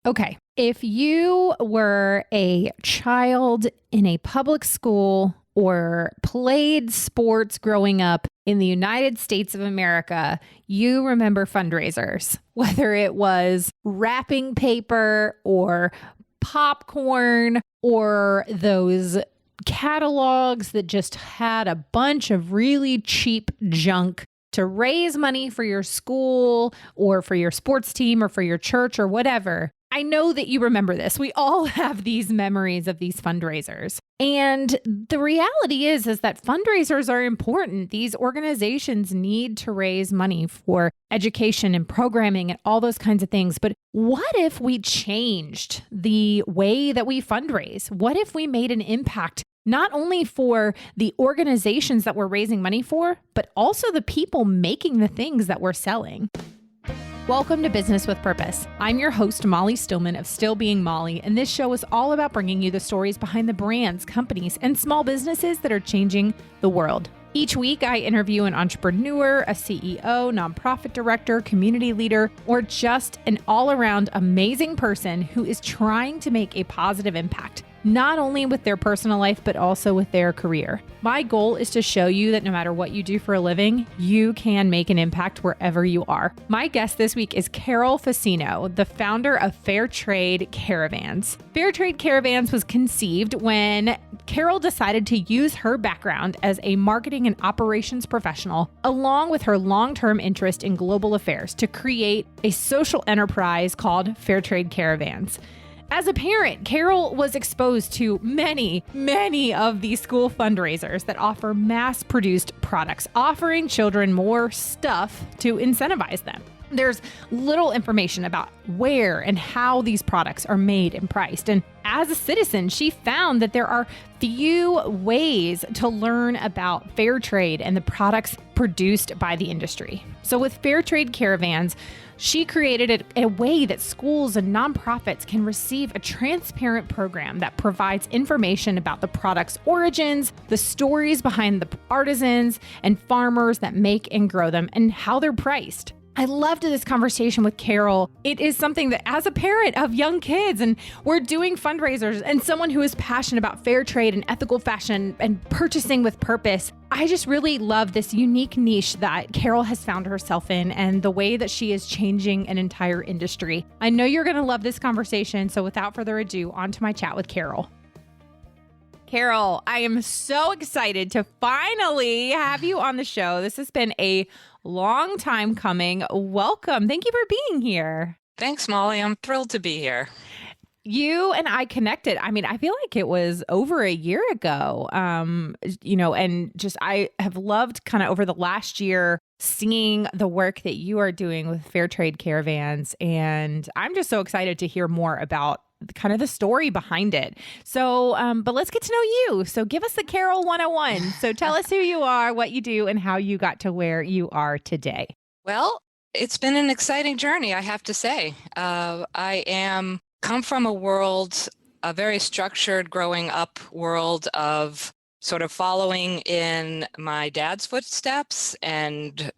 Okay. If you were a child in a public school or played sports growing up in the United States of America, you remember fundraisers, whether it was wrapping paper or popcorn or those catalogues that just had a bunch of really cheap junk to raise money for your school or for your sports team or for your church or whatever. I know that you remember this. We all have these memories of these fundraisers. And the reality is that fundraisers are important. These organizations need to raise money for education and programming and all those kinds of things. But what if we changed the way that we fundraise? What if we made an impact not only for the organizations that we're raising money for, but also the people making the things that we're selling? Welcome to Business with Purpose. I'm your host, Molly Stillman of Still Being Molly, and this show is all about bringing you the stories behind the brands, companies, and small businesses that are changing the world. Each week, I interview an entrepreneur, a CEO, nonprofit director, community leader, or just an all-around amazing person who is trying to make a positive impact, not only with their personal life, but also with their career. My goal is to show you that no matter what you do for a living, you can make an impact wherever you are. My guest this week is Carol Fassino, the founder of Fair Trade Caravans. Fair Trade Caravans was conceived when Carol decided to use her background as a marketing and operations professional, along with her long-term interest in global affairs, to create a social enterprise called Fair Trade Caravans. As a parent, Carol was exposed to many of these school fundraisers that offer mass-produced products, offering children more stuff to incentivize them. There's little information about where and how these products are made and priced. And as a citizen, she found that there are few ways to learn about fair trade and the products produced by the industry. So with Fair Trade Caravans, she created a way that schools and nonprofits can receive a transparent program that provides information about the product's origins, the stories behind the artisans and farmers that make and grow them, and how they're priced. I loved this conversation with Carol. It is something that as a parent of young kids and we're doing fundraisers and someone who is passionate about fair trade and ethical fashion and purchasing with purpose, I just really love this unique niche that Carol has found herself in and the way that she is changing an entire industry. I know you're going to love this conversation. So without further ado, on to my chat with Carol. Carol, I am so excited to finally have you on the show. This has been a long time coming. Welcome. Thank you for being here. Thanks, Molly. I'm thrilled to be here. You and I connected. I mean, I feel like it was over a year ago, and just I have loved kind of over the last year seeing the work that you are doing with Fair Trade Caravans. And I'm just so excited to hear more about kind of the story behind it. So, but let's get to know you. So give us the Carol 101. So tell us who you are, what you do, and how you got to where you are today. Well, it's been an exciting journey, I have to say. I come from a very structured growing up world of sort of following in my dad's footsteps and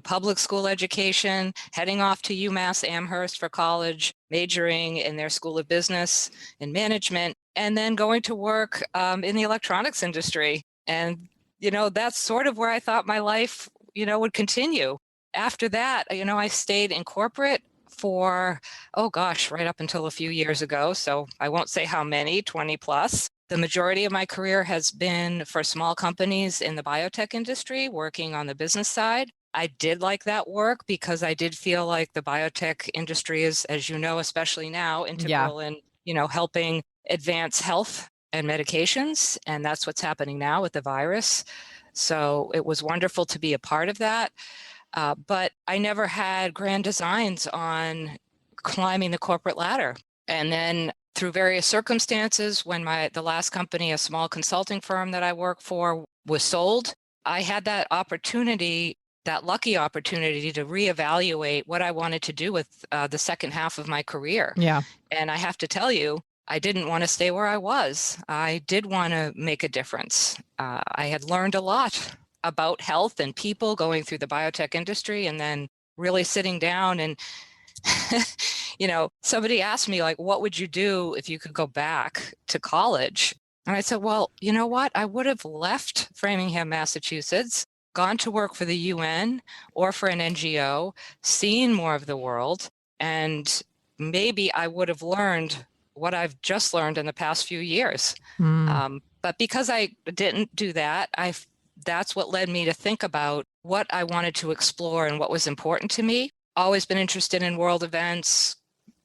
public school education, heading off to UMass Amherst for college, majoring in their School of Business and Management, and then going to work in the electronics industry. And, that's sort of where I thought my life, would continue. After that, I stayed in corporate for, right up until a few years ago. So I won't say how many, 20 plus. The majority of my career has been for small companies in the biotech industry, working on the business side. I did like that work because I did feel like the biotech industry is, as you know, especially now, integral in, helping advance health and medications. And that's what's happening now with the virus. So it was wonderful to be a part of that. But I never had grand designs on climbing the corporate ladder. And then through various circumstances, when the last company, a small consulting firm that I work for, was sold, I had that lucky opportunity to reevaluate what I wanted to do with the second half of my career. Yeah. And I have to tell you, I didn't want to stay where I was. I did want to make a difference. I had learned a lot about health and people going through the biotech industry, and then really sitting down and somebody asked me, like, what would you do if you could go back to college? And I said, well, you know what? I would have left Framingham, Massachusetts, gone to work for the UN or for an NGO, seen more of the world, and maybe I would have learned what I've just learned in the past few years. But because I didn't do that, that's what led me to think about what I wanted to explore and what was important to me. Always been interested in world events,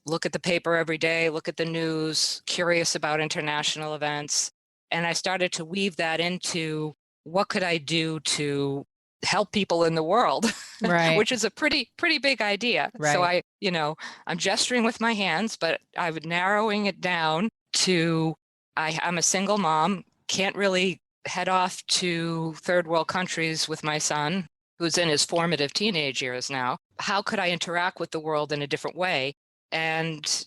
look at the paper every day, look at the news, curious about international events. And I started to weave that into what could I do to help people in the world, Right. which is a pretty big idea. Right. So I'm gesturing with my hands, but I'm narrowing it down to I'm a single mom, can't really head off to third world countries with my son, who's in his formative teenage years now. How could I interact with the world in a different way? And,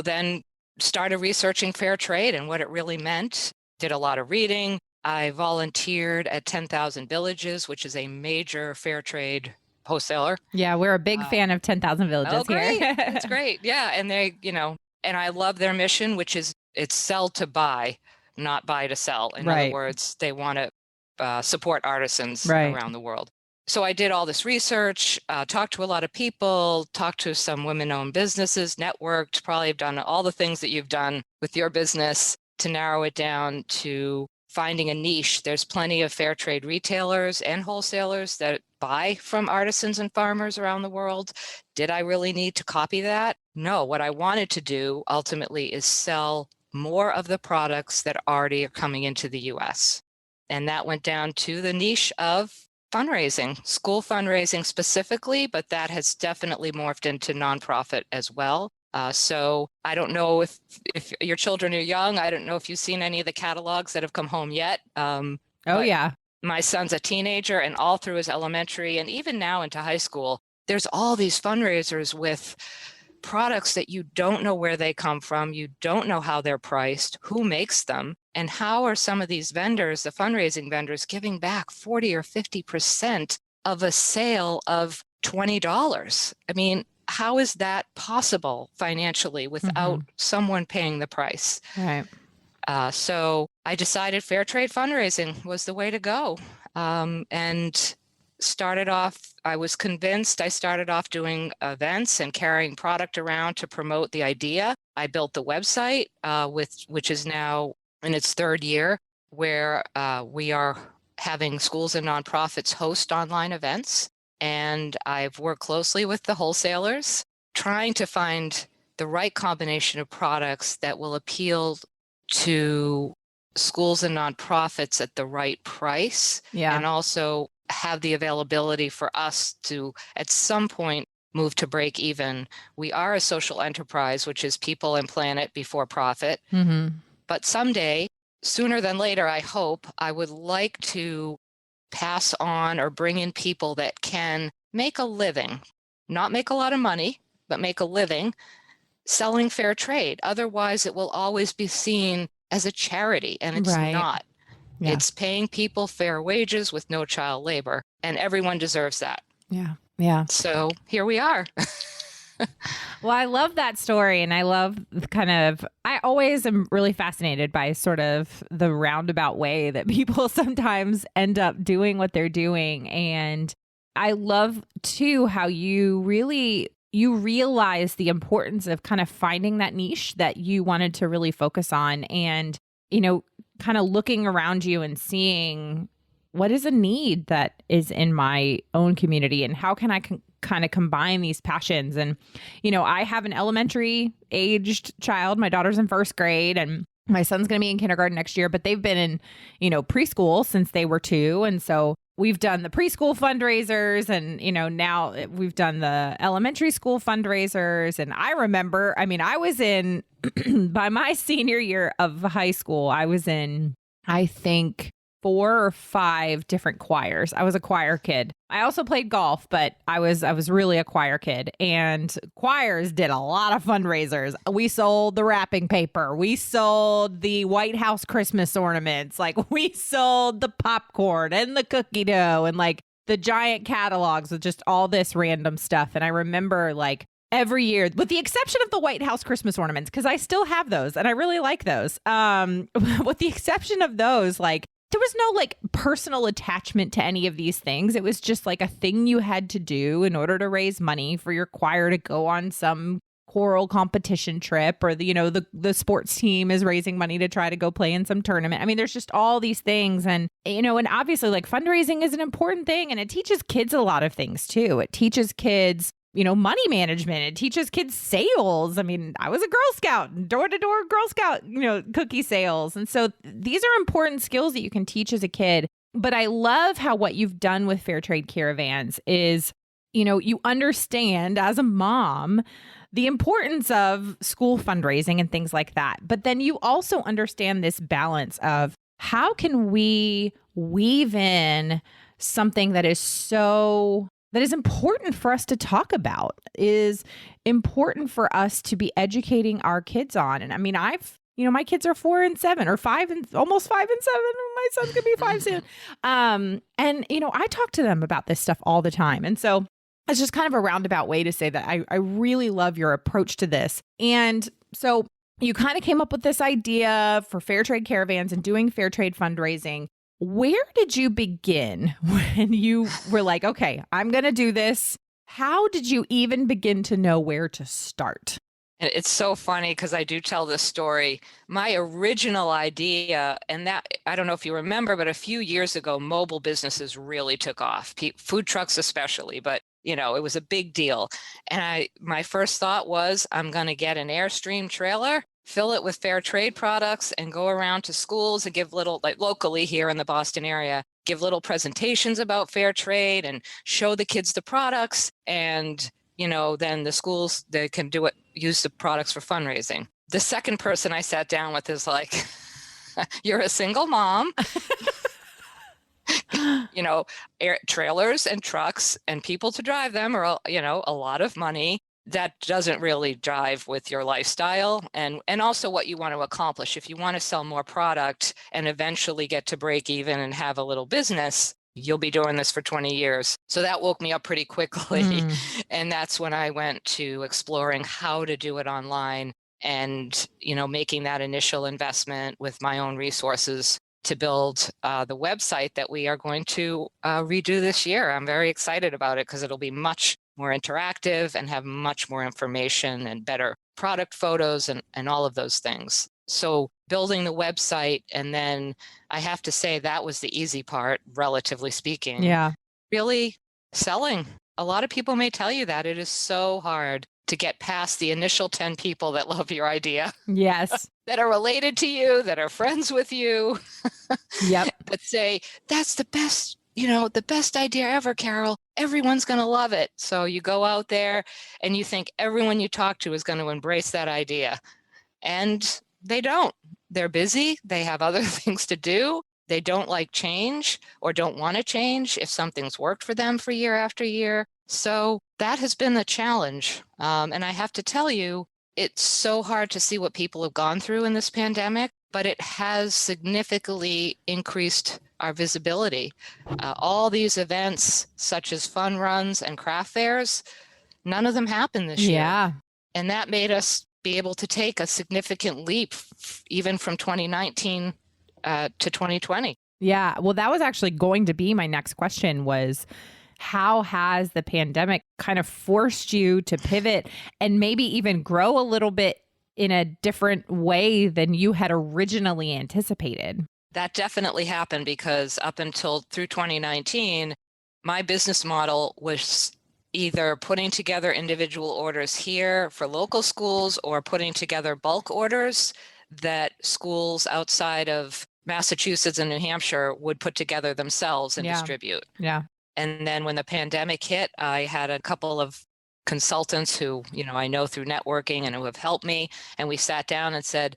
then started researching fair trade and what it really meant. Did a lot of reading. I volunteered at 10,000 Villages, which is a major fair trade wholesaler. Yeah, we're a big fan of 10,000 Villages great. here. That's great. Yeah. And they, and I love their mission, which is it's sell to buy, not buy to sell. In other words, they want to support artisans around the world. So I did all this research, talked to a lot of people, talked to some women-owned businesses, networked, probably have done all the things that you've done with your business to narrow it down to finding a niche. There's plenty of fair trade retailers and wholesalers that buy from artisans and farmers around the world. Did I really need to copy that? No, what I wanted to do ultimately is sell more of the products that already are coming into the US. And that went down to the niche of fundraising, school fundraising specifically, but that has definitely morphed into nonprofit as well. So I don't know if your children are young. I don't know if you've seen any of the catalogs that have come home yet. Yeah. My son's a teenager, and all through his elementary and even now into high school, there's all these fundraisers with products that you don't know where they come from. You don't know how they're priced, who makes them, and how are some of these vendors, the fundraising vendors, giving back 40 or 50% of a sale of $20. I mean, how is that possible financially without someone paying the price? Right. So I decided fair trade fundraising was the way to go. And started off, I was convinced. I started off doing events and carrying product around to promote the idea. I built the website, which is now in its third year, where we are having schools and nonprofits host online events. And I've worked closely with the wholesalers, trying to find the right combination of products that will appeal to schools and nonprofits at the right price. Yeah. And also have the availability for us to, at some point, move to break even. We are a social enterprise, which is people and planet before profit. But someday, sooner than later, I hope, I would like to pass on or bring in people that can make a living, not make a lot of money, but make a living selling fair trade. Otherwise, it will always be seen as a charity, and it's not. Yeah. It's paying people fair wages with no child labor, and everyone deserves that. Yeah. Yeah. So here we are. Well, I love that story. And I love I always am really fascinated by sort of the roundabout way that people sometimes end up doing what they're doing. And I love too how you realize the importance of kind of finding that niche that you wanted to really focus on, and, kind of looking around you and seeing what is a need that is in my own community, and how can I kind of combine these passions. And, I have an elementary aged child. My daughter's in first grade, and my son's going to be in kindergarten next year, but they've been in, preschool since they were 2. And so we've done the preschool fundraisers, and, now we've done the elementary school fundraisers. And I remember, I was in, by my senior year of high school, I was in, I think, 4 or 5 different choirs. I was a choir kid. I also played golf, but I was really a choir kid, and choirs did a lot of fundraisers. We sold the wrapping paper. We sold the White House Christmas ornaments. Like, we sold the popcorn and the cookie dough and like the giant catalogs with just all this random stuff. And I remember, like, Every year, with the exception of the White House Christmas ornaments, because I still have those and I really like those. With the exception of those, like there was no like personal attachment to any of these things. It was just like a thing you had to do in order to raise money for your choir to go on some choral competition trip, or the sports team is raising money to try to go play in some tournament. I mean, there's just all these things. And, and obviously like fundraising is an important thing, and it teaches kids a lot of things too. It teaches kids money management. It teaches kids sales. I mean, I was a Girl Scout, door-to-door Girl Scout, cookie sales. And so these are important skills that you can teach as a kid. But I love how what you've done with Fair Trade Caravans is, you understand as a mom the importance of school fundraising and things like that. But then you also understand this balance of how can we weave in something that is important for us to talk about, is important for us to be educating our kids on. And I mean, my kids are 4 and 7, or 5 and almost 5 and 7. My son's gonna be 5 soon. And I talk to them about this stuff all the time. And so it's just kind of a roundabout way to say that I really love your approach to this. And so you kind of came up with this idea for Fair Trade Caravans and doing fair trade fundraising. Where did you begin when you were like, okay, I'm going to do this? How did you even begin to know where to start? It's so funny because I do tell this story. My original idea, and that, I don't know if you remember, but a few years ago, mobile businesses really took off, food trucks especially, but it was a big deal. And my first thought was, I'm going to get an Airstream trailer, fill it with fair trade products, and go around to schools and give little, like locally here in the Boston area, give little presentations about fair trade and show the kids the products. And, then the schools, they can use the products for fundraising. The second person I sat down with is like, you're a single mom. Trailers and trucks and people to drive them are, a lot of money. That doesn't really jive with your lifestyle and also what you want to accomplish. If you want to sell more product and eventually get to break even and have a little business, you'll be doing this for 20 years. So that woke me up pretty quickly. And that's when I went to exploring how to do it online and, making that initial investment with my own resources to build the website that we are going to redo this year. I'm very excited about it because it'll be much more interactive and have much more information and better product photos and all of those things. So building the website, and then I have to say that was the easy part, relatively speaking. Yeah. Really selling. A lot of people may tell you that it is so hard to get past the initial 10 people that love your idea. Yes. That are related to you, that are friends with you. Yep. That say, that's the best, the best idea ever, Carol. Everyone's going to love it. So you go out there and you think everyone you talk to is going to embrace that idea. And they don't. They're busy. They have other things to do. They don't like change or don't want to change if something's worked for them for year after year. So that has been the challenge. And I have to tell you, it's so hard to see what people have gone through in this pandemic, but it has significantly increased our visibility. All these events, such as fun runs and craft fairs, none of them happened this year. And that made us be able to take a significant leap, even from 2019 to 2020. Yeah. Well, that was actually going to be my next question was, how has the pandemic kind of forced you to pivot and maybe even grow a little bit in a different way than you had originally anticipated? That definitely happened because up until through 2019, my business model was either putting together individual orders here for local schools or putting together bulk orders that schools outside of Massachusetts and New Hampshire would put together themselves and distribute. Yeah. And then when the pandemic hit, I had a couple of consultants who, I know through networking and who have helped me. And we sat down and said,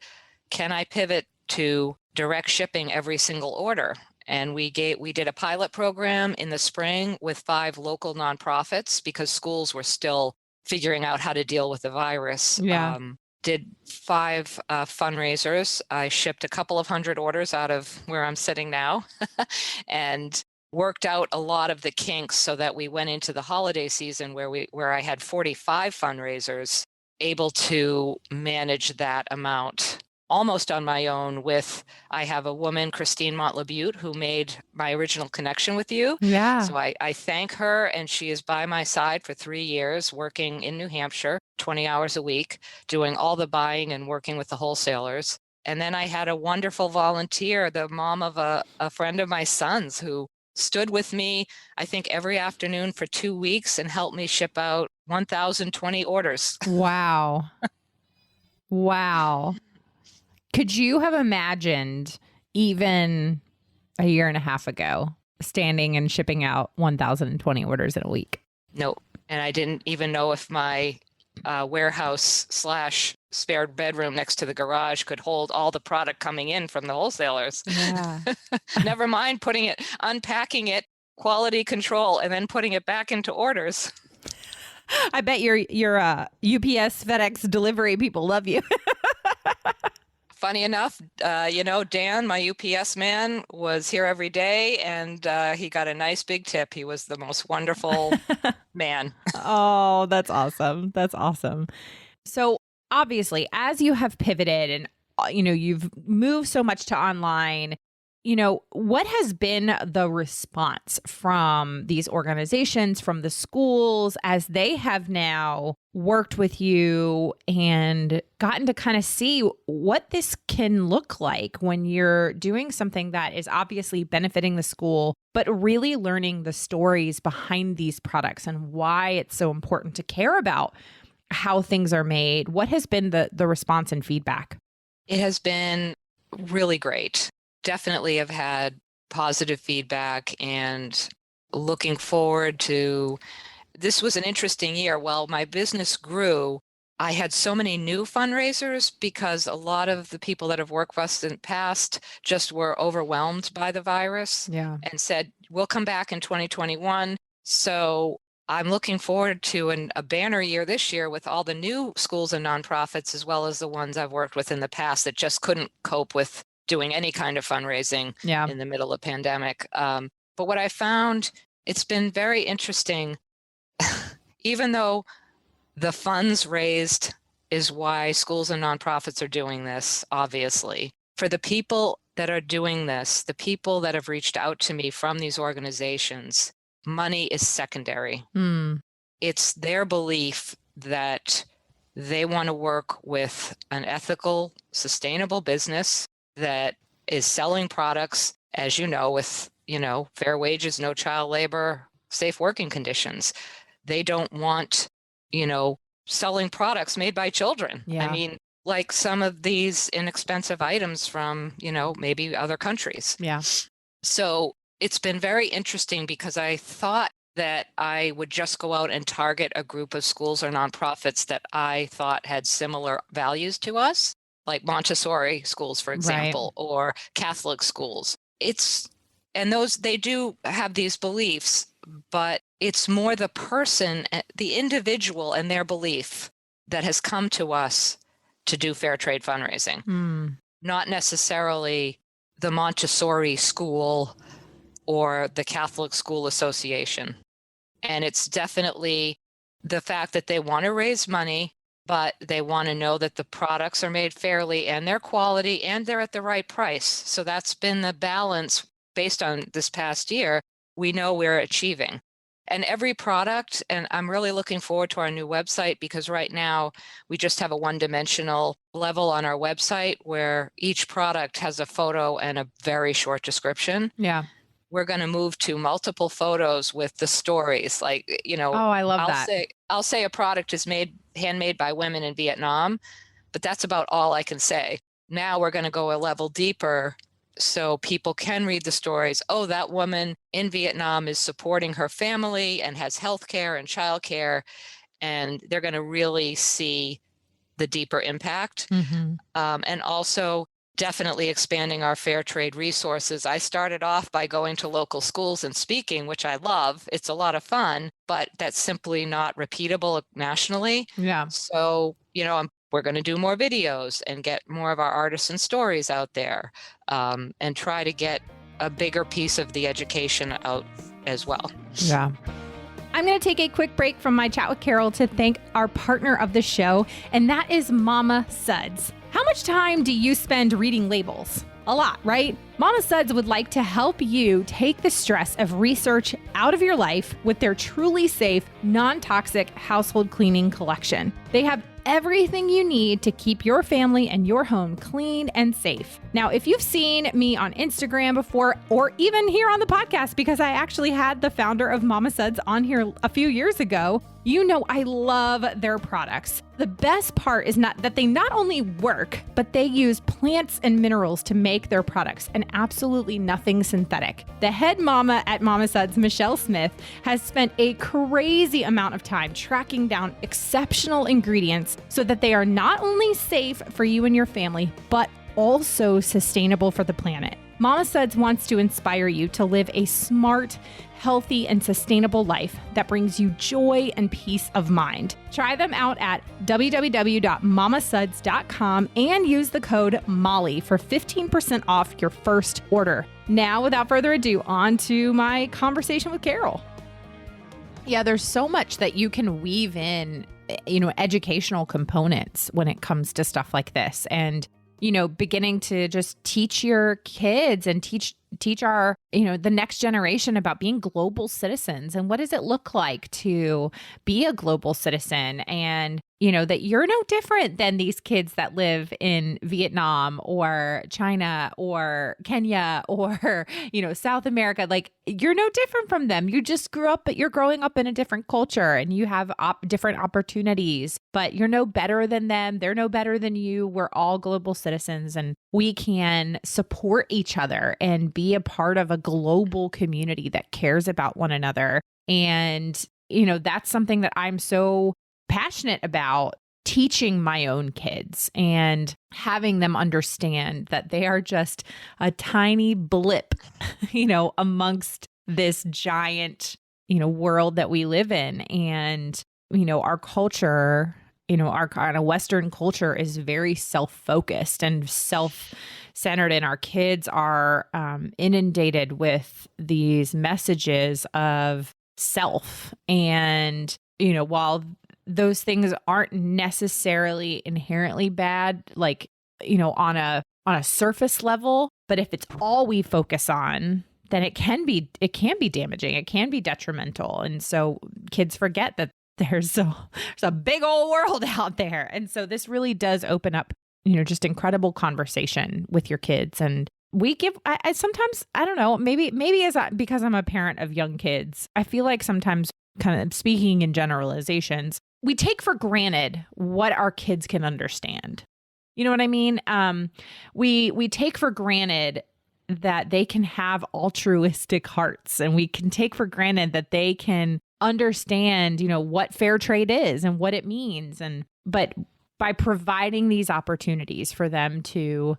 can I pivot to direct shipping every single order? And we did a pilot program in the spring with 5 local nonprofits because schools were still figuring out how to deal with the virus. Yeah. Did 5 fundraisers. I shipped a couple of hundred orders out of where I'm sitting now. And worked out a lot of the kinks so that we went into the holiday season where I had 45 fundraisers, able to manage that amount almost on my own. I have a woman, Christine Montlebute, who made my original connection with you. Yeah. So I thank her, and she is by my side for 3 years, working in New Hampshire, 20 hours a week, doing all the buying and working with the wholesalers. And then I had a wonderful volunteer, the mom of a friend of my son's, who stood with me, I think, every afternoon for 2 weeks and helped me ship out 1,020 orders. Wow. Wow. Could you have imagined even a year and a half ago standing and shipping out 1,020 orders in a week? No. And I didn't even know if my warehouse / spare bedroom next to the garage could hold all the product coming in from the wholesalers. Yeah. Never mind unpacking it, quality control, and then putting it back into orders. I bet your UPS, FedEx delivery people love you. Funny enough, Dan, my UPS man, was here every day, and he got a nice big tip. He was the most wonderful man. Oh, that's awesome. That's awesome. So obviously, as you have pivoted and, you've moved so much to online, what has been the response from these organizations, from the schools, as they have now worked with you and gotten to kind of see what this can look like when you're doing something that is obviously benefiting the school, but really learning the stories behind these products and why it's so important to care about how things are made? What has been the response and feedback? It has been really great. Definitely have had positive feedback, and looking forward to, this was an interesting year. While my business grew, I had so many new fundraisers because a lot of the people that have worked with us in the past just were overwhelmed by the virus. Yeah. And said, we'll come back in 2021. So I'm looking forward to a banner year this year with all the new schools and nonprofits, as well as the ones I've worked with in the past that just couldn't cope with doing any kind of fundraising in the middle of pandemic. But what I found, it's been very interesting, even though the funds raised is why schools and nonprofits are doing this, obviously. For the people that are doing this, the people that have reached out to me from these organizations, money is secondary. It's their belief that they want to work with an ethical, sustainable business that is selling products, as with, fair wages, no child labor, safe working conditions. They don't want, selling products made by children. Yeah. I mean, like some of these inexpensive items from, maybe other countries. Yeah. So it's been very interesting because I thought that I would just go out and target a group of schools or nonprofits that I thought had similar values to us, like Montessori schools, for example, or Catholic schools. And they do have these beliefs, but it's more the person, the individual and their belief that has come to us to do fair trade fundraising, not necessarily the Montessori school or the Catholic School Association. And it's definitely the fact that they want to raise money, but they want to know that the products are made fairly and they're quality and they're at the right price. So that's been the balance based on this past year. We know we're achieving. And every product, and I'm really looking forward to our new website, because right now we just have a one-dimensional level on our website where each product has a photo and a very short description. Yeah. We're going to move to multiple photos with the stories. Like, Oh, I love that. I'll say a product is handmade by women in Vietnam, but that's about all I can say. Now we're going to go a level deeper so people can read the stories. Oh, that woman in Vietnam is supporting her family and has healthcare and childcare, and they're going to really see the deeper impact. And also definitely expanding our fair trade resources. I started off by going to local schools and speaking, which I love. It's a lot of fun, but that's simply not repeatable nationally. Yeah. So, we're going to do more videos and get more of our artisan stories out there, and try to get a bigger piece of the education out as well. Yeah. I'm going to take a quick break from my chat with Carol to thank our partner of the show, and that is Mama Suds. How much time do you spend reading labels? A lot, right? Mama Suds would like to help you take the stress of research out of your life with their truly safe, non-toxic household cleaning collection. They have everything you need to keep your family and your home clean and safe. Now, if you've seen me on Instagram before, or even here on the podcast, because I actually had the founder of Mama Suds on here a few years ago, you know I love their products. The best part is not that they not only work, but they use plants and minerals to make their products and absolutely nothing synthetic. The head mama at Mama Suds, Michelle Smith, has spent a crazy amount of time tracking down exceptional ingredients so that they are not only safe for you and your family, but also sustainable for the planet. Mama Suds wants to inspire you to live a smart, healthy, and sustainable life that brings you joy and peace of mind. Try them out at www.mamasuds.com and use the code MOLLY for 15% off your first order. Now, without further ado, on to my conversation with Carol. Yeah, there's so much that you can weave in, educational components when it comes to stuff like this. And beginning to just teach your kids and teach our, the next generation about being global citizens and what does it look like to be a global citizen, and, that you're no different than these kids that live in Vietnam or China or Kenya or, South America. Like, you're no different from them. You just you're growing up in a different culture and you have different opportunities, but you're no better than them. They're no better than you. We're all global citizens, and we can support each other and be a part of a global community that cares about one another. And, that's something that I'm so passionate about, teaching my own kids and having them understand that they are just a tiny blip, amongst this giant, world that we live in. And, our culture, our kind of Western culture is very self-focused and self-centered, and our kids are inundated with these messages of self. And, while those things aren't necessarily inherently bad, like, on a surface level, but if it's all we focus on, then it can be damaging. It can be detrimental. And so kids forget that there's a big old world out there. And so this really does open up, just incredible conversation with your kids. And I sometimes, I don't know, maybe because I'm a parent of young kids, I feel like sometimes, kind of speaking in generalizations, we take for granted what our kids can understand. You know what I mean? We take for granted that they can have altruistic hearts, and we can take for granted that they can understand, what fair trade is and what it means. But by providing these opportunities for them to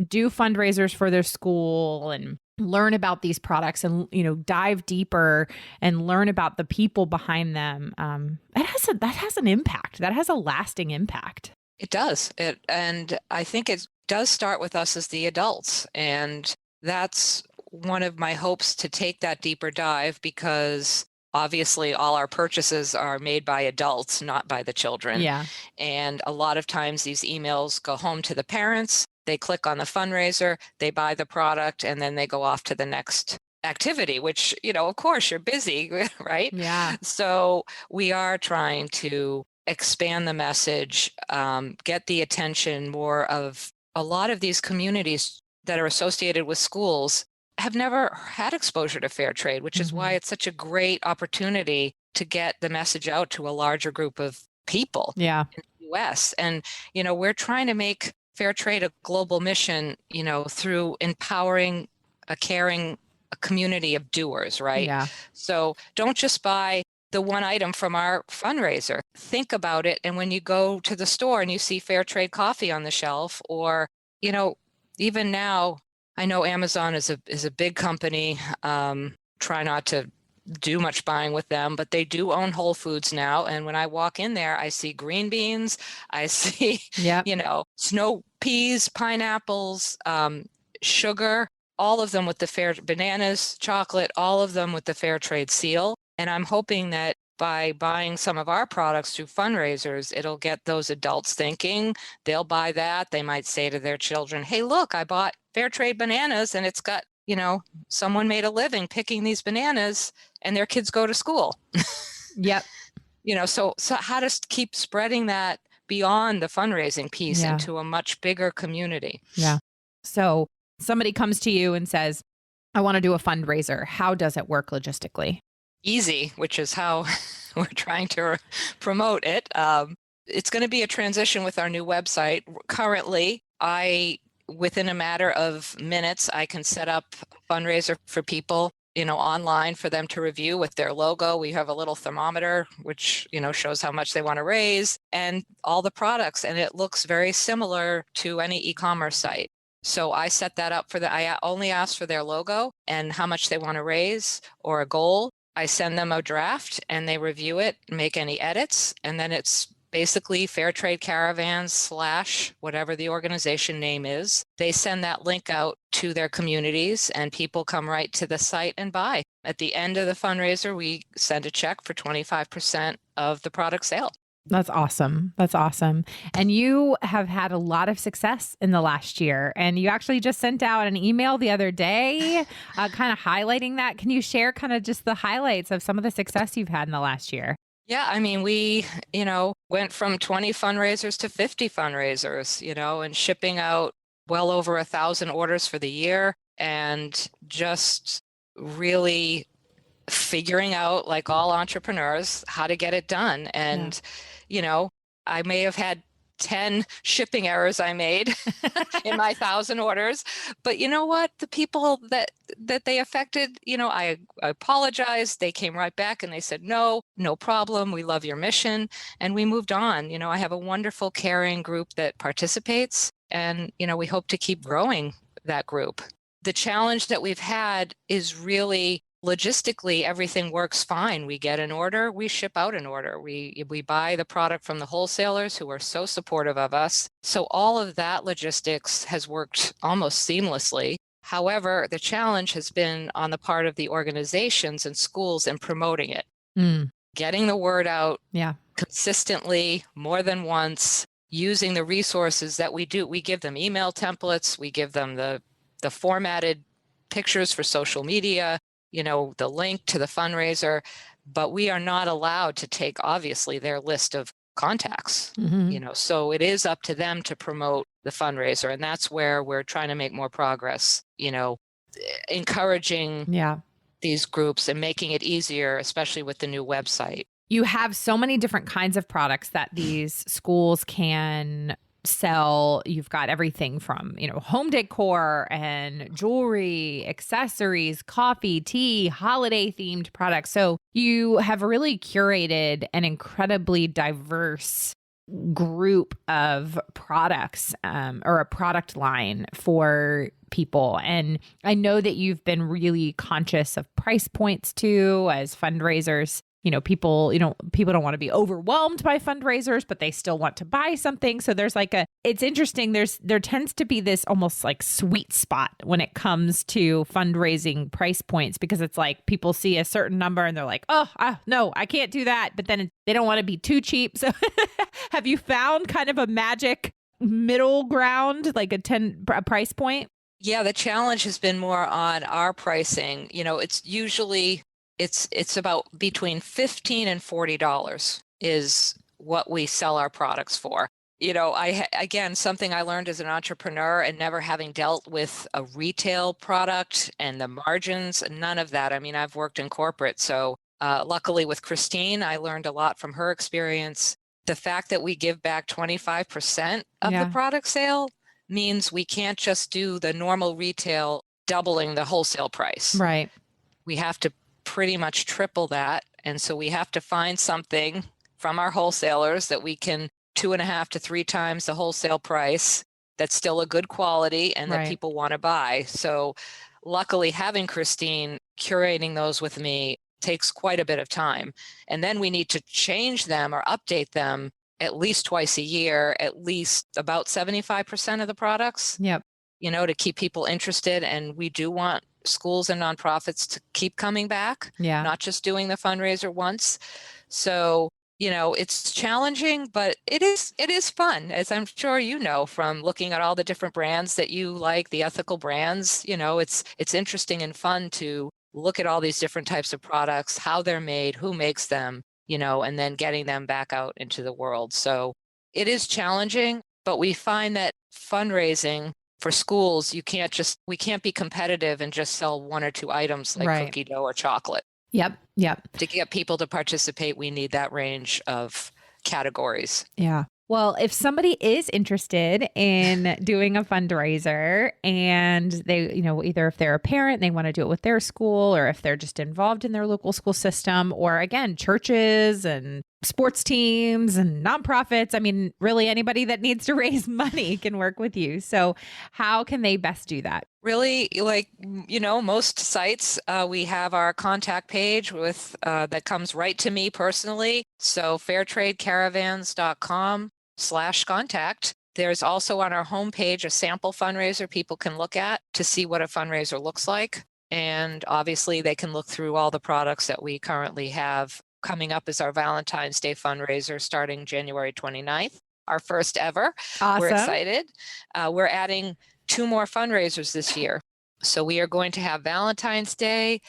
do fundraisers for their school and learn about these products and, dive deeper and learn about the people behind them, that has an impact. That has a lasting impact. It does. And I think it does start with us as the adults. And that's one of my hopes, to take that deeper dive, because obviously all our purchases are made by adults, not by the children. Yeah. And a lot of times these emails go home to the parents. They click on the fundraiser, they buy the product, and then they go off to the next activity, which, of course you're busy, right? Yeah. So we are trying to expand the message, get the attention more of a lot of these communities that are associated with schools have never had exposure to fair trade, which is why it's such a great opportunity to get the message out to a larger group of people in the US. And, we're trying to make fair trade a global mission, through empowering a caring community of doers, right? Yeah. So don't just buy the one item from our fundraiser. Think about it. And when you go to the store and you see fair trade coffee on the shelf, or, even now, I know Amazon is a big company. Try not to do much buying with them, but they do own Whole Foods now. And when I walk in there, I see green beans, I see, snow peas, pineapples, sugar, all of them with the fair bananas, chocolate, all of them with the fair trade seal. And I'm hoping that by buying some of our products through fundraisers, it'll get those adults thinking. They'll buy that. They might say to their children, hey, look, I bought fair trade bananas and it's got, someone made a living picking these bananas and their kids go to school. Yep. So how to keep spreading that beyond the fundraising piece into a much bigger community. Yeah. So somebody comes to you and says, I want to do a fundraiser. How does it work logistically? Easy, which is how we're trying to promote it. It's going to be a transition with our new website. Currently, within a matter of minutes, I can set up a fundraiser for people, online for them to review with their logo. We have a little thermometer, which, shows how much they want to raise and all the products. And it looks very similar to any e-commerce site. So I set that up I only ask for their logo and how much they want to raise or a goal. I send them a draft and they review it, make any edits, and then it's basically Fair Trade Caravans / whatever the organization name is. They send that link out to their communities and people come right to the site and buy. At the end of the fundraiser, we send a check for 25% of the product sale. That's awesome. That's awesome. And you have had a lot of success in the last year. And you actually just sent out an email the other day kind of highlighting that. Can you share kind of just the highlights of some of the success you've had in the last year? Yeah, I mean, we, went from 20 fundraisers to 50 fundraisers, and shipping out well over 1,000 orders for the year and just really figuring out, like all entrepreneurs, how to get it done. And, I may have had 10 shipping errors I made in my 1,000 orders, but you know what? The people that they affected, I apologized. They came right back and they said, no problem. We love your mission. And we moved on. I have a wonderful, caring group that participates and, we hope to keep growing that group. The challenge that we've had is really logistically, everything works fine. We get an order, we ship out an order. We buy the product from the wholesalers who are so supportive of us. So all of that logistics has worked almost seamlessly. However, the challenge has been on the part of the organizations and schools in promoting it. Getting the word out consistently, more than once, using the resources that we do. We give them email templates, we give them the formatted pictures for social media, the link to the fundraiser, but we are not allowed to take, obviously, their list of contacts, so it is up to them to promote the fundraiser. And that's where we're trying to make more progress, encouraging these groups and making it easier, especially with the new website. You have so many different kinds of products that these schools can sell. You've got everything from, home decor and jewelry, accessories, coffee, tea, holiday themed products. So you have really curated an incredibly diverse group of products or a product line for people. And I know that you've been really conscious of price points too, as fundraisers. People don't want to be overwhelmed by fundraisers, but they still want to buy something. So there's it's interesting. There tends to be this almost like sweet spot when it comes to fundraising price points, because it's like people see a certain number and they're like, no, I can't do that. But then they don't want to be too cheap. So have you found kind of a magic middle ground, like a price point? Yeah, the challenge has been more on our pricing. It's usually it's about between $15 and $40 is what we sell our products for. Again, something I learned as an entrepreneur and never having dealt with a retail product and the margins, none of that. I mean, I've worked in corporate. So luckily with Christine, I learned a lot from her experience. The fact that we give back 25% of the product sale means we can't just do the normal retail doubling the wholesale price. Right. We have to pretty much triple that. And so we have to find something from our wholesalers that we can 2.5 to 3 times the wholesale price that's still a good quality and that people want to buy. So luckily having Christine curating those with me takes quite a bit of time. And then we need to change them or update them at least twice a year, at least about 75% of the products. Yep. to keep people interested. And we do want schools and nonprofits to keep coming back, Yeah. not just doing the fundraiser once. So, it's challenging, but it is fun, as I'm sure from looking at all the different brands that you like, the ethical brands. It's interesting and fun to look at all these different types of products, how they're made, who makes them, and then getting them back out into the world. So it is challenging, but we find that fundraising for schools, we can't be competitive and just sell one or two items like Right. cookie dough or chocolate. Yep. To get people to participate, we need that range of categories. Yeah. Well, if somebody is interested in doing a fundraiser and they, either if they're a parent, they want to do it with their school, or if they're just involved in their local school system, or again, churches and sports teams and nonprofits. I mean, really anybody that needs to raise money can work with you. So how can they best do that? Really, most sites, we have our contact page with that comes right to me personally. So fairtradecaravans.com/contact. There's also on our homepage a sample fundraiser people can look at to see what a fundraiser looks like. And obviously they can look through all the products that we currently have. Coming up is our Valentine's Day fundraiser starting January 29th, our first ever. Awesome. We're excited. We're adding 2 more fundraisers this year. So we are going to have Valentine's Day,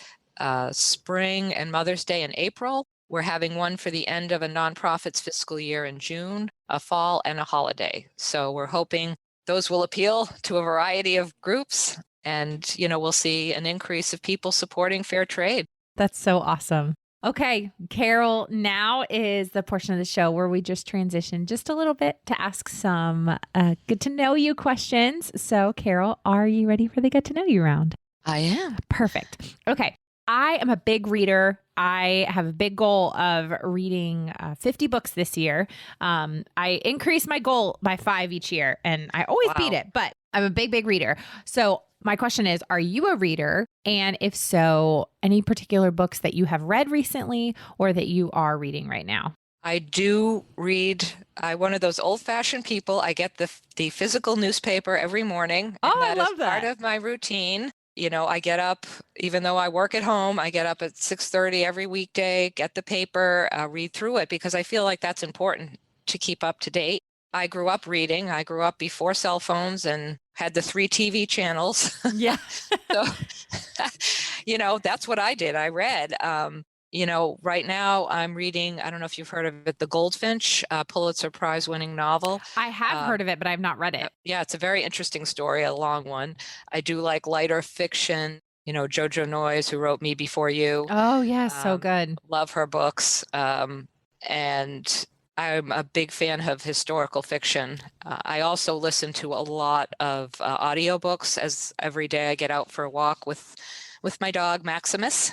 Spring and Mother's Day in April. We're having one for the end of a nonprofit's fiscal year in June, a fall, and a holiday. So we're hoping those will appeal to a variety of groups, and we'll see an increase of people supporting fair trade. That's so awesome. Okay, Carol, now is the portion of the show where we just transition just a little bit to ask some get to know you questions. So, Carol, are you ready for the get to know you round? I am. Perfect. Okay. I am a big reader. I have a big goal of reading 50 books this year. I increase my goal by 5 each year, and I always beat it, but I'm a big, big reader. So my question is, are you a reader? And if so, any particular books that you have read recently or that you are reading right now? I do read. I'm one of those old-fashioned people. I get the physical newspaper every morning. Oh, and I love that. Part of my routine. I get up, even though I work at home, I get up at 6:30 every weekday, get the paper, read through it, because I feel like that's important to keep up to date. I grew up reading. I grew up before cell phones and had the 3 TV channels. Yeah. So, that's what I did. I read. Right now I'm reading, I don't know if you've heard of it, The Goldfinch, Pulitzer Prize winning novel. I have heard of it, but I've not read it. Yeah, it's a very interesting story, a long one. I do like lighter fiction, Jojo Noyes, who wrote Me Before You. Oh, yes, so good. Love her books. And I'm a big fan of historical fiction. I also listen to a lot of audiobooks as every day I get out for a walk with my dog, Maximus.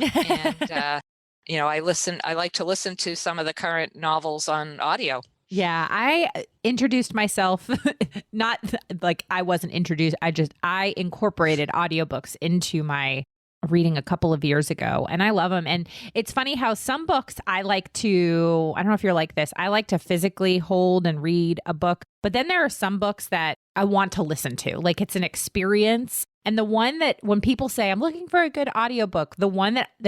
And I like to listen to some of the current novels on audio. Yeah, I introduced myself, not like I wasn't introduced. I incorporated audiobooks into my reading a couple of years ago, and I love them. And it's funny how some books I don't know if you're like this, I like to physically hold and read a book, but then there are some books that I want to listen to, like it's an experience. And the one that when people say, I'm looking for a good audiobook, the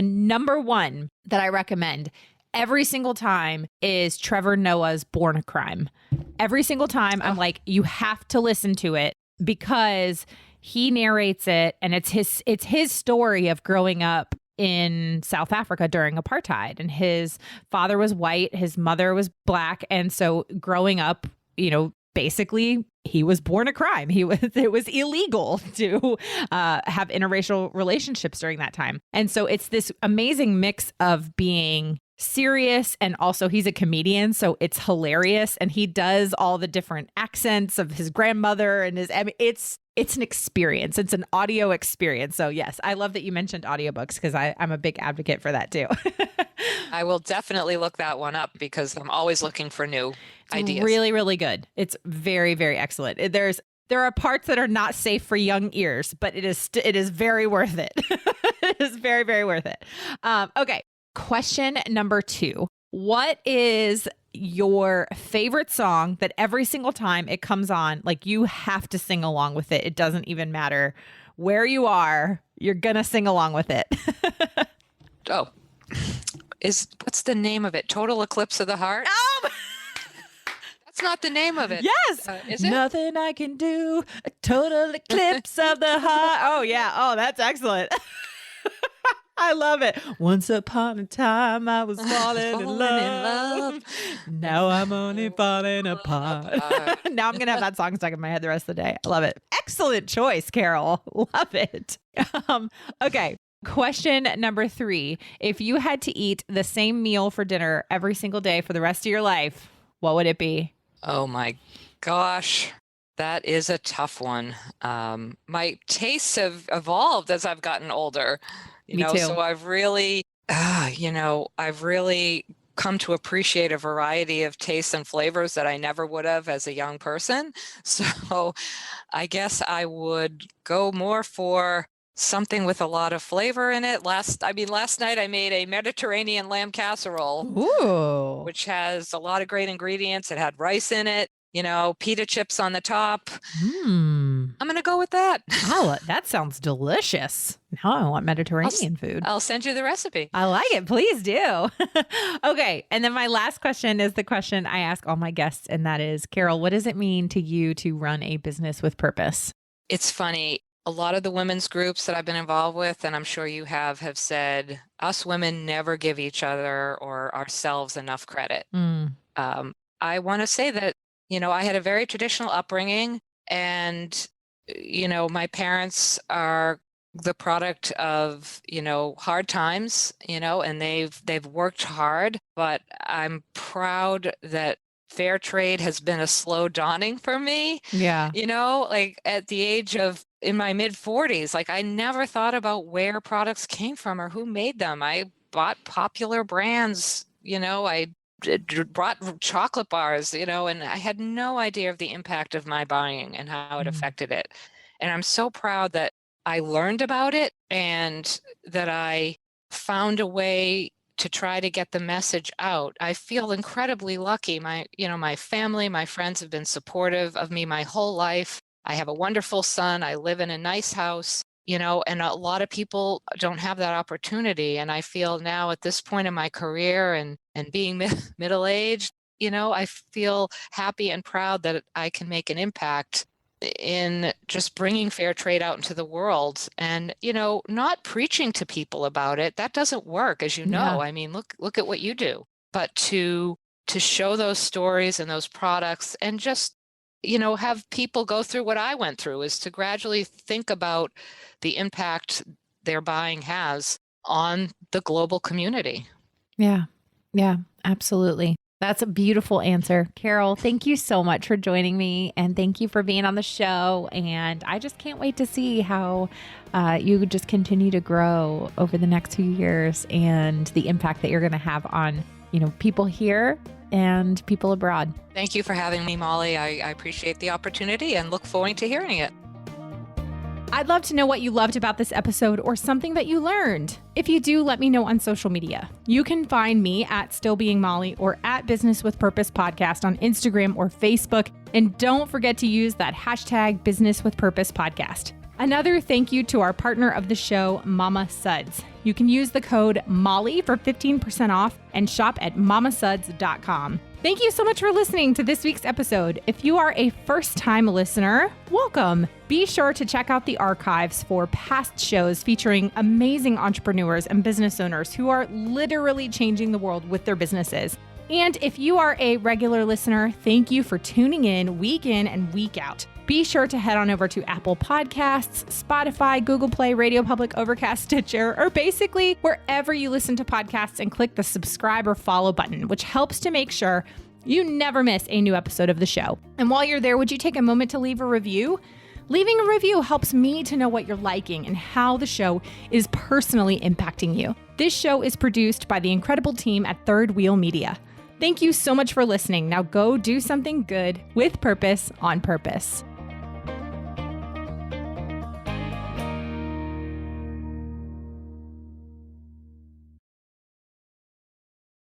number one that I recommend every single time is Trevor Noah's Born a Crime. Every single time I'm like, you have to listen to it because he narrates it, and it's his story of growing up in South Africa during apartheid. And his father was white, his mother was black. And so growing up, basically he was born a crime. It was illegal to have interracial relationships during that time. And so it's this amazing mix of being serious, and also he's a comedian, so it's hilarious, and he does all the different accents of his grandmother and it's an experience. It's an audio experience. So yes, I love that you mentioned audiobooks because I'm a big advocate for that too. I will definitely look that one up because I'm always looking for new ideas. Really, really good. It's very, very excellent. There are parts that are not safe for young ears, but it is very worth it. It is very, very worth it. Okay. Question number 2. What is your favorite song that every single time it comes on, like you have to sing along with it? It doesn't even matter where you are, you're going to sing along with it. Oh, what's the name of it? Total Eclipse of the Heart? Oh, That's not the name of it. yes. Is it? Nothing I can do, a total eclipse of the heart. Oh, yeah. Oh, that's excellent. I love it. Once upon a time, I was falling in love. Now I'm only falling apart. Now I'm going to have that song stuck in my head the rest of the day. I love it. Excellent choice, Carol. Love it. Okay. Question number 3. If you had to eat the same meal for dinner every single day for the rest of your life, what would it be? Oh my gosh. That is a tough one. My tastes have evolved as I've gotten older. Me too. So I've really, I've really come to appreciate a variety of tastes and flavors that I never would have as a young person. So I guess I would go more for something with a lot of flavor in it. Last night I made a Mediterranean lamb casserole, Ooh. which has a lot of great ingredients. It had rice in it, pita chips on the top. I'm going to go with that. Oh, that sounds delicious. Now I want Mediterranean food. I'll send you the recipe. I like it. Please do. Okay. And then my last question is the question I ask all my guests. And that is, Carol, what does it mean to you to run a business with purpose? It's funny. A lot of the women's groups that I've been involved with, and I'm sure you have said, us women never give each other or ourselves enough credit. I want to say that, I had a very traditional upbringing, and, my parents are the product of, hard times, and they've worked hard, but I'm proud that fair trade has been a slow dawning for me. Yeah. Like at the age of in my mid 40s, like I never thought about where products came from or who made them. I bought popular brands, I brought chocolate bars, and I had no idea of the impact of my buying and how it affected it. And I'm so proud that I learned about it and that I found a way to try to get the message out. I feel incredibly lucky. My family, my friends have been supportive of me my whole life. I have a wonderful son. I live in a nice house, and a lot of people don't have that opportunity. And I feel now at this point in my career and being middle-aged, I feel happy and proud that I can make an impact in just bringing fair trade out into the world and, not preaching to people about it. That doesn't work, as you know. Yeah. I mean, look at what you do. But to show those stories and those products and just, have people go through what I went through is to gradually think about the impact their buying has on the global community. Yeah. Yeah, absolutely. That's a beautiful answer. Carol, thank you so much for joining me, and thank you for being on the show. And I just can't wait to see how you just continue to grow over the next few years and the impact that you're going to have on, people here and people abroad. Thank you for having me, Molly. I appreciate the opportunity and look forward to hearing it. I'd love to know what you loved about this episode or something that you learned. If you do, let me know on social media. You can find me at Still Being Molly or at Business with Purpose Podcast on Instagram or Facebook. And don't forget to use that hashtag Business with Purpose Podcast. Another thank you to our partner of the show, Mama Suds. You can use the code MOLLY for 15% off and shop at mamasuds.com. Thank you so much for listening to this week's episode. If you are a first-time listener, welcome. Be sure to check out the archives for past shows featuring amazing entrepreneurs and business owners who are literally changing the world with their businesses. And if you are a regular listener, thank you for tuning in and week out. Be sure to head on over to Apple Podcasts, Spotify, Google Play, Radio Public, Overcast, Stitcher, or basically wherever you listen to podcasts and click the subscribe or follow button, which helps to make sure you never miss a new episode of the show. And while you're there, would you take a moment to leave a review? Leaving a review helps me to know what you're liking and how the show is personally impacting you. This show is produced by the incredible team at Third Wheel Media. Thank you so much for listening. Now go do something good with purpose on purpose.